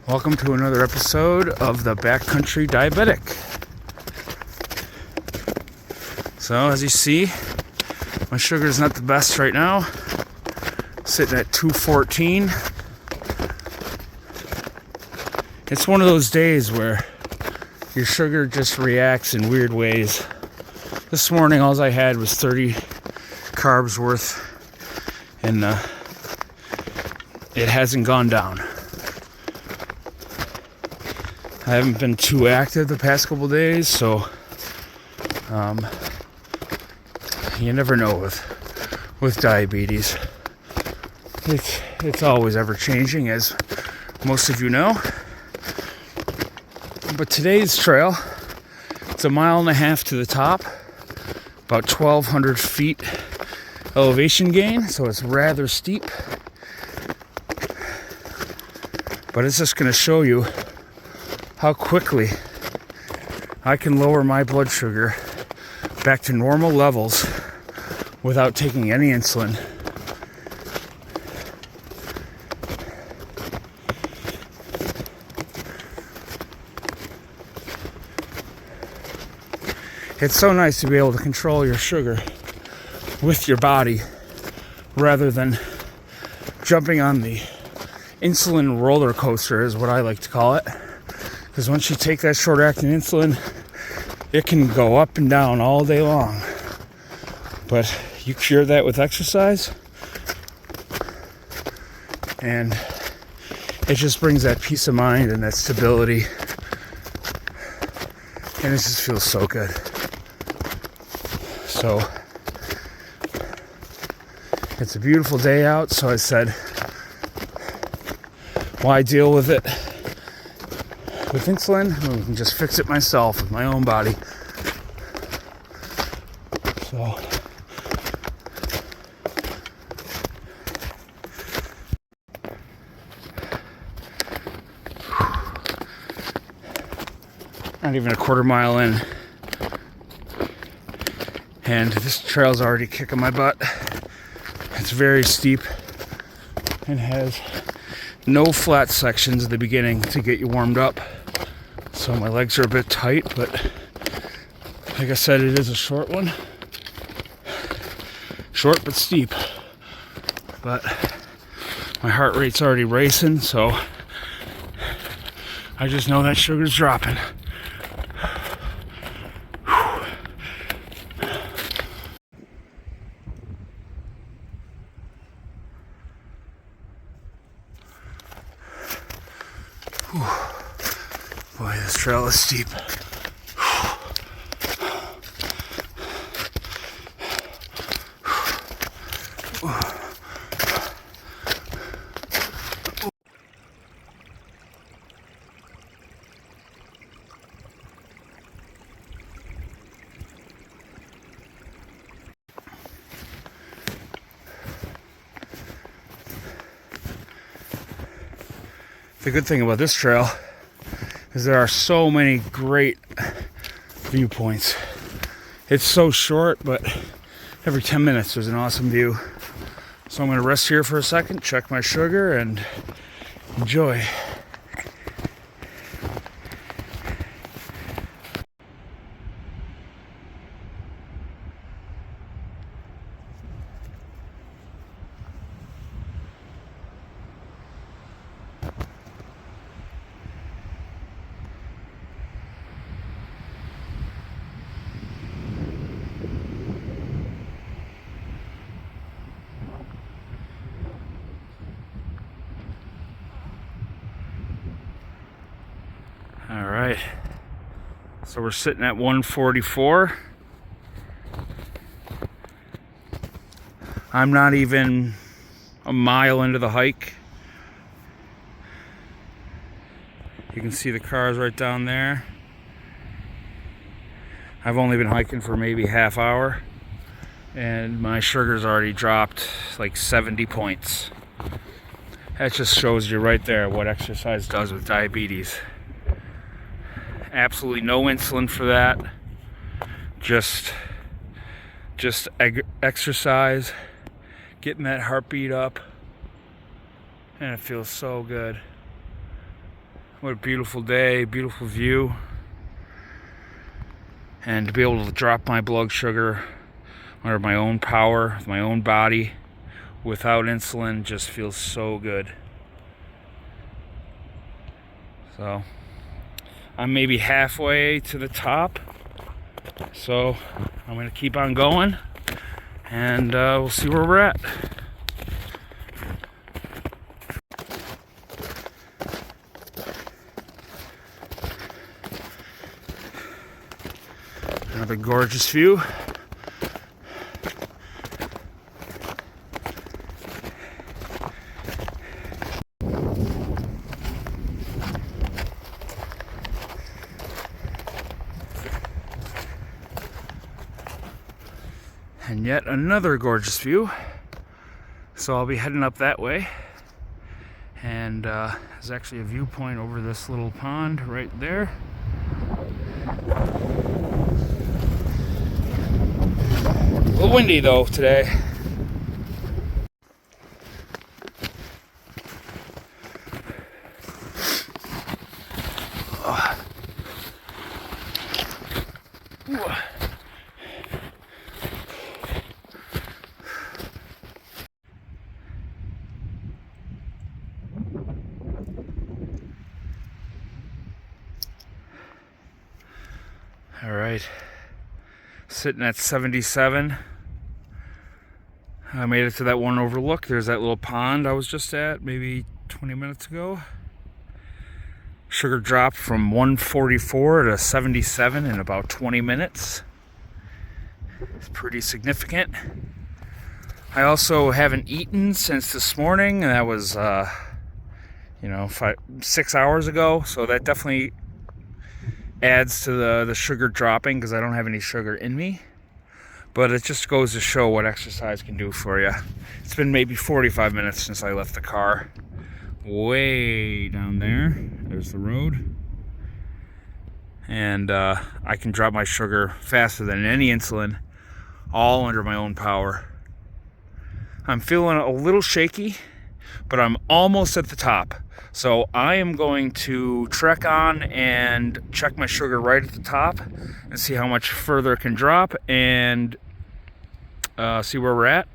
Welcome to another episode of the Backcountry Diabetic. So as you see, my sugar is not the best right now. Sitting at 214. It's one of those days where your sugar just reacts in weird ways. This morning all I had was 30 carbs worth, and it hasn't gone down. I haven't been too active the past couple days, so you never know with diabetes. It's always ever changing, as most of you know. But today's trail, it's 1.5 miles to the top, about 1,200 feet elevation gain, so it's rather steep. But it's just going to show you how quickly I can lower my blood sugar back to normal levels without taking any insulin. It's so nice to be able to control your sugar with your body rather than jumping on the insulin roller coaster, is what I like to call it. Because once you take that short-acting insulin, it can go up and down all day long. But you cure that with exercise, and it just brings that peace of mind and that stability. And it just feels so good. So, it's a beautiful day out, so I said, why deal with it with insulin? I can just fix it myself with my own body. So not even a quarter mile in, and this trail's already kicking my butt. It's very steep and has no flat sections at the beginning to get you warmed up. So my legs are a bit tight, but like I said, it is a short one. Short but steep. But my heart rate's already racing, so I just know that sugar's dropping. Boy, this trail is steep. The good thing about this trail is there are so many great viewpoints. It's so short, but every 10 minutes there's an awesome view. So I'm going to rest here for a second, check my sugar, and enjoy. All right, so we're sitting at 144. I'm not even a mile into the hike. You can see the cars right down there. I've only been hiking for maybe half hour, and my sugar's already dropped like 70 points. That just shows you right there what exercise does with diabetes. Absolutely no insulin for that. Just exercise, getting that heartbeat up, and it feels so good. What a beautiful day, beautiful view. And to be able to drop my blood sugar under my own power, with my own body, without insulin, just feels so good. So I'm maybe halfway to the top, so I'm going to keep on going, and we'll see where we're at. Another gorgeous view. And yet another gorgeous view. So I'll be heading up that way. And there's actually a viewpoint over this little pond right there. A little windy though today. All right, sitting at 77. I made it to that one overlook. There's that little pond I was just at maybe 20 minutes ago. Sugar dropped from 144 to 77 in about 20 minutes. It's pretty significant. I also haven't eaten since this morning, and that was 6 hours ago, so that definitely adds to the sugar dropping because I don't have any sugar in me. But it just goes to show what exercise can do for you. It's been maybe 45 minutes since I left the car. Way down there's the road. And I can drop my sugar faster than any insulin, all under my own power. I'm feeling a little shaky, but I'm almost at the top. So I am going to trek on and check my sugar right at the top and see how much further it can drop, and see where we're at.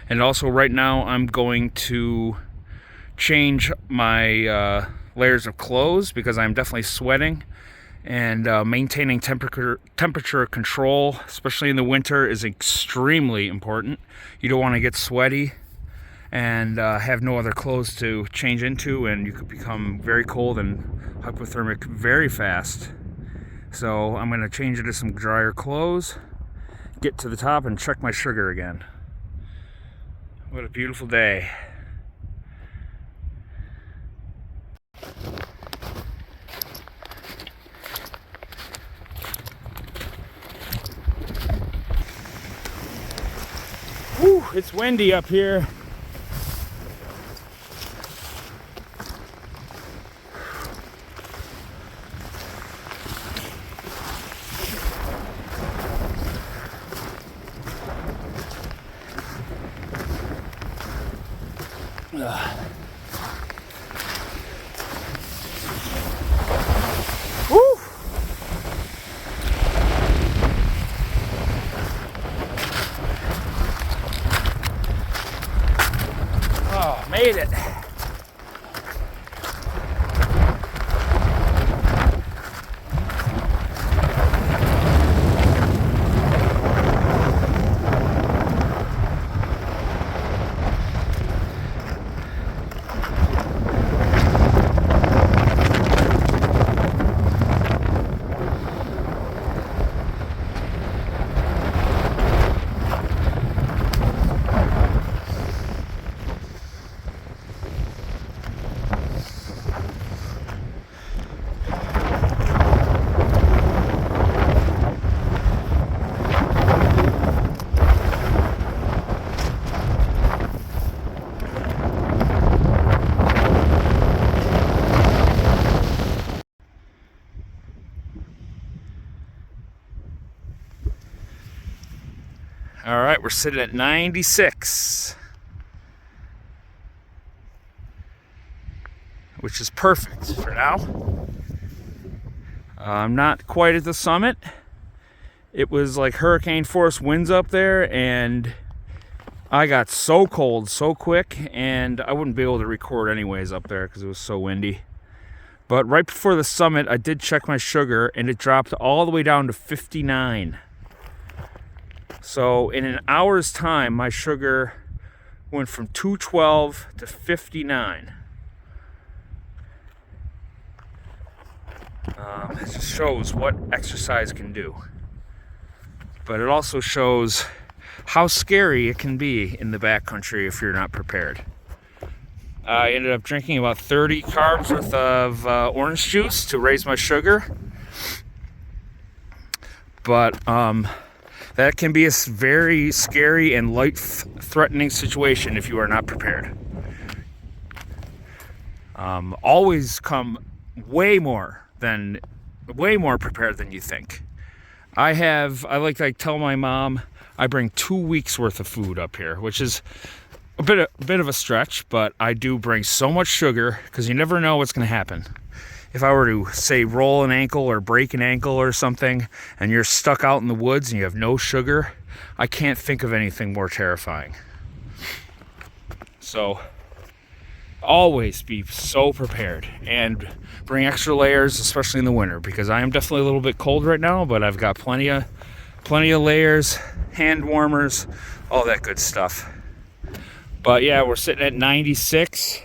And also right now I'm going to change my layers of clothes because I'm definitely sweating, and maintaining temperature control, especially in the winter, is extremely important. You don't want to get sweaty and have no other clothes to change into, and you could become very cold and hypothermic very fast. So I'm going to change into some drier clothes, get to the top, and check my sugar again. What a beautiful day. Whew, it's windy up here. Woo! Oh, made it. All right, we're sitting at 96, which is perfect for now. I'm not quite at the summit. It was like hurricane force winds up there, and I got so cold so quick, and I wouldn't be able to record anyways up there because it was so windy. But right before the summit, I did check my sugar, and it dropped all the way down to 59. So in an hour's time, my sugar went from 212 to 59. It just shows what exercise can do. But it also shows how scary it can be in the backcountry if you're not prepared. I ended up drinking about 30 carbs worth of orange juice to raise my sugar. But that can be a very scary and life-threatening situation if you are not prepared. Always come way more prepared than you think. I like to tell my mom I bring 2 weeks worth of food up here, which is a bit of a stretch, but I do bring so much sugar because you never know what's going to happen. If I were to, say, roll an ankle or break an ankle or something, and you're stuck out in the woods and you have no sugar, I can't think of anything more terrifying. So always be so prepared and bring extra layers, especially in the winter, because I am definitely a little bit cold right now, but I've got plenty of layers, hand warmers, all that good stuff. But yeah, we're sitting at 96,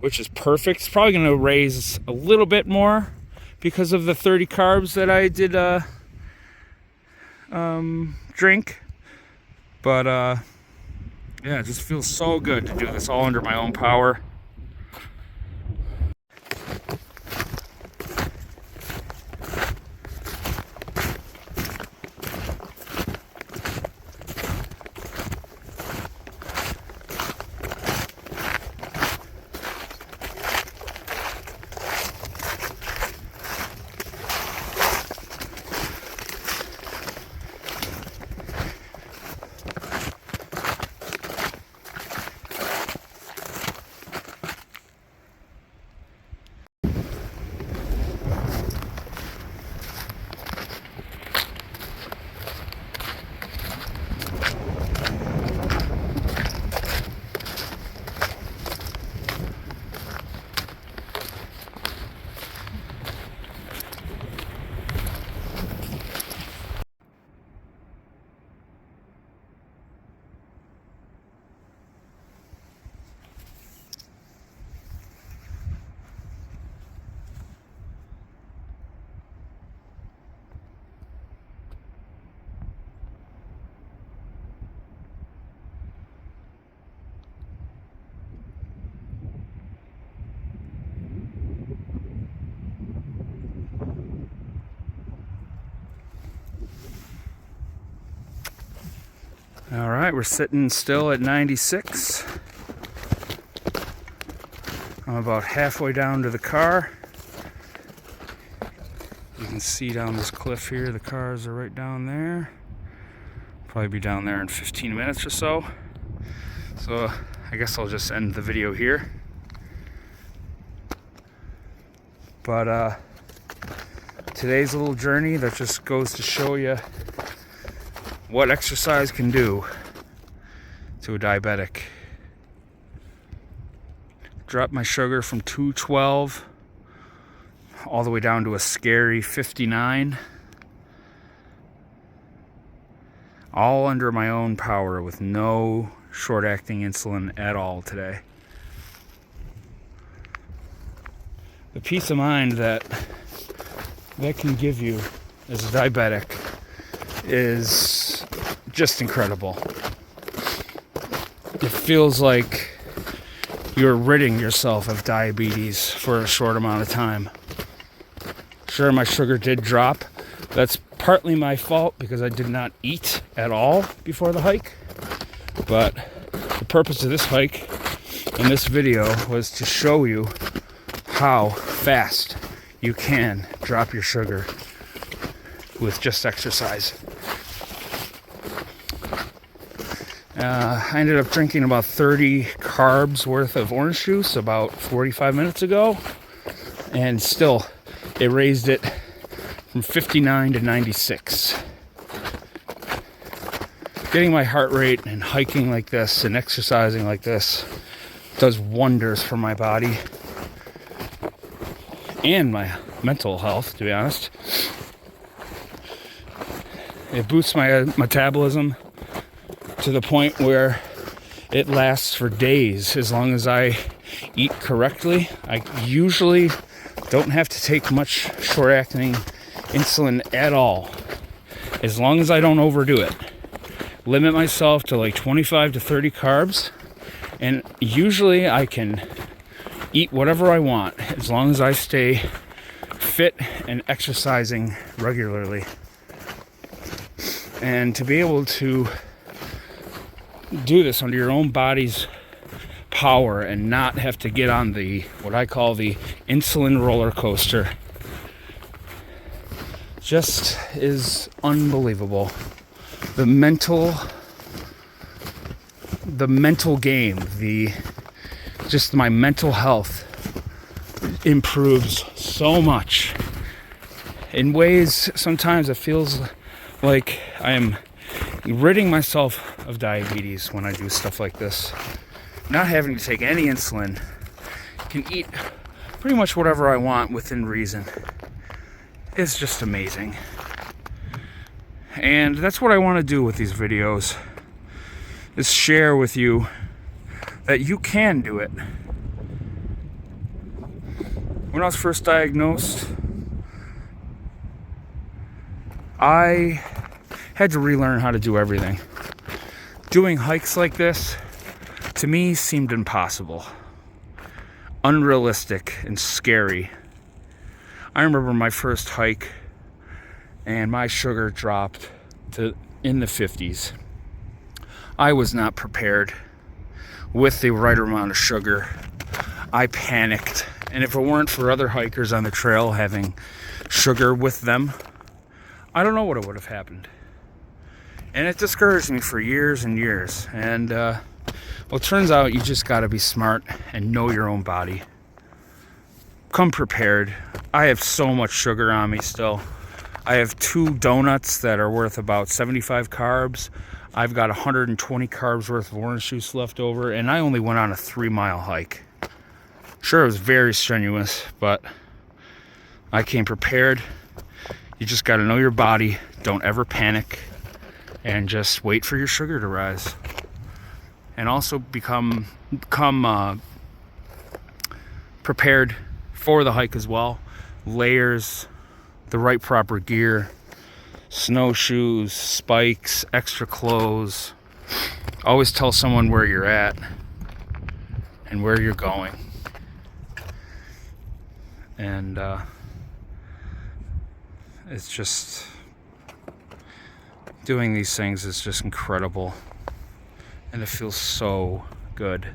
which is perfect. It's probably going to raise a little bit more because of the 30 carbs that I did drink. But yeah, it just feels so good to do this all under my own power. All right, we're sitting still at 96. I'm about halfway down to the car. You can see down this cliff here, the cars are right down there. Probably be down there in 15 minutes or so. So I guess I'll just end the video here. But today's little journey that just goes to show you what exercise can do to a diabetic. Dropped my sugar from 212 all the way down to a scary 59. All under my own power with no short-acting insulin at all today. The peace of mind that can give you as a diabetic is just incredible. It feels like you're ridding yourself of diabetes for a short amount of time. Sure, my sugar did drop. That's partly my fault because I did not eat at all before the hike. But the purpose of this hike and this video was to show you how fast you can drop your sugar with just exercise. I ended up drinking about 30 carbs worth of orange juice about 45 minutes ago, and still it raised it from 59 to 96. Getting my heart rate and hiking like this and exercising like this does wonders for my body and my mental health, to be honest. It boosts my metabolism to the point where it lasts for days as long as I eat correctly. I usually don't have to take much short-acting insulin at all, as long as I don't overdo it. Limit myself to like 25 to 30 carbs, and usually I can eat whatever I want as long as I stay fit and exercising regularly. And to be able to do this under your own body's power and not have to get on the, what I call the insulin roller coaster, just is unbelievable. The mental game, just my mental health improves so much in ways sometimes it feels like I am ridding myself of diabetes when I do stuff like this. Not having to take any insulin, can eat pretty much whatever I want within reason. It's just amazing. And that's what I want to do with these videos, is share with you that you can do it. When I was first diagnosed, I had to relearn how to do everything. Doing hikes like this, to me, seemed impossible, unrealistic, and scary. I remember my first hike, and my sugar dropped to in the 50s. I was not prepared with the right amount of sugar. I panicked, and if it weren't for other hikers on the trail having sugar with them, I don't know what would have happened. And it discouraged me for years and years. And well, it turns out you just got to be smart and know your own body. Come prepared. I have so much sugar on me still. I have 2 donuts that are worth about 75 carbs. I've got 120 carbs worth of orange juice left over, and I only went on a 3-mile hike. Sure, it was very strenuous, but I came prepared. You just got to know your body. Don't ever panic, and just wait for your sugar to rise. And also become prepared for the hike as well. Layers, the right proper gear, snowshoes, spikes, extra clothes. Always tell someone where you're at and where you're going. And it's just, doing these things is just incredible, and it feels so good.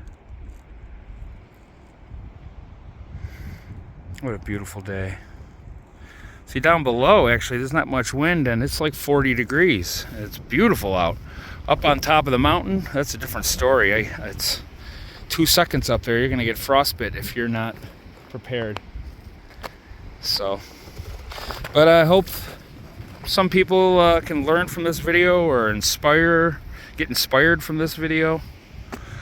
What a beautiful day. See, down below, actually, there's not much wind, and it's like 40 degrees. It's beautiful out. Up on top of the mountain, that's a different story. It's 2 seconds up there. You're going to get frostbite if you're not prepared. So, but I hope some people can learn from this video or get inspired from this video.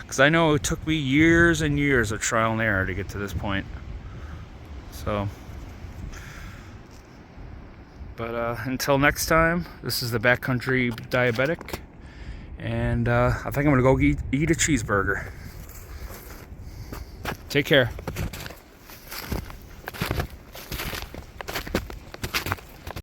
Because I know it took me years and years of trial and error to get to this point. So, but until next time, this is the Backcountry Diabetic, and I think I'm gonna go eat a cheeseburger. Take care.